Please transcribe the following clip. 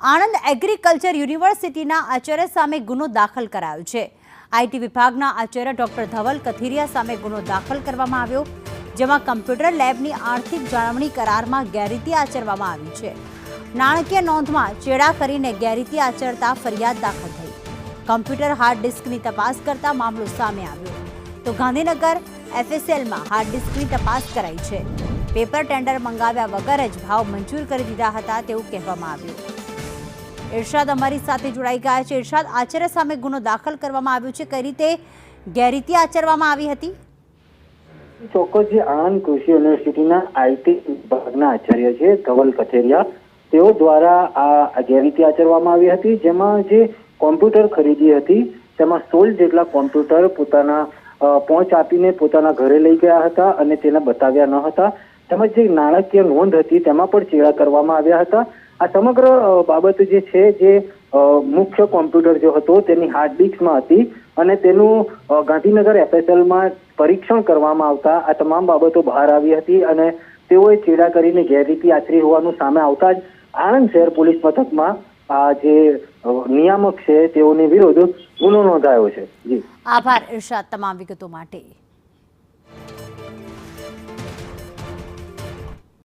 Anand agriculture યુનિવર્સિટીના આચાર્ય સામે ગુનો દાખલ કરાયો છે। આઈટી વિભાગના આચાર્ય ડોક્ટર ધવલ કથિરિયા સામે ગુનો દાખલ કરવામાં આવ્યો, જેમાં કમ્પ્યુટર લેબની આર્થિક જાળવણી કરારમાં ગેરરીતિ આચરવામાં આવી છે। નાણાકીય નોંધમાં ચેડા કરીને ગેરરીતિ આચરતા ફરિયાદ દાખલ થઈ। કમ્પ્યુટર હાર્ડ ડિસ્કની તપાસ કરતા મામલો સામે આવ્યો, તો ગાંધીનગર એફએસએલમાં હાર્ડ ડિસ્કની તપાસ કરાઈ છે। પેપર ટેન્ડર મંગાવ્યા વગર જ ભાવ મંજૂર કરી દીધા હતા તેવું કહેવામાં આવ્યું। ઇરશાદ અમારી સાથે જોડાઈ ગયા છે। ઇરશાદ, આચાર્ય સામે ગુનો દાખલ કરવામાં આવ્યો છે, કઈ રીતે ગેરરીતિ આચરવામાં આવી હતી? ચોક્કસ જે આણંદ કૃષિ યુનિવર્સિટીના આઈટી વિભાગના આચાર્ય છે ધવલ કથિરિયા, તેઓ દ્વારા આ ગેરરીતિ આચરવામાં આવી હતી, જેમાં જે કોમ્પ્યુટર ખરીદી હતી તેમાં 16 જેટલા કોમ્પ્યુટર પોતાના પહોંચ આપીને પોતાના ઘરે લઈ ગયા હતા અને તેને બતાવ્યા ન હતા। તેમજ જે નાણાકીય નોંધ હતી તેમાં પણ ચેડા કરવામાં આવ્યા હતા। આ સમગ્ર બાબત જે છે, જે મુખ્ય કોમ્પ્યુટર જો હતો તેની હાર્ડ ડિસ્કમાં હતી અને તેનું ગાંધીનગર એફએસએલમાં પરીક્ષણ કરવામાં આવતા આ તમામ બાબતો બહાર આવી હતી અને તેઓએ ચેડા કરીને ગેરરીતિ આચરી હોવાનું સામે આવતા જ આણંદ શહેર પોલીસ મથકમાં આ જે નિયામક છે તેઓની વિરુદ્ધ ગુનો નોંધાયો છે। જી આભાર ઇરશાદ તમામ વિગતો માટે।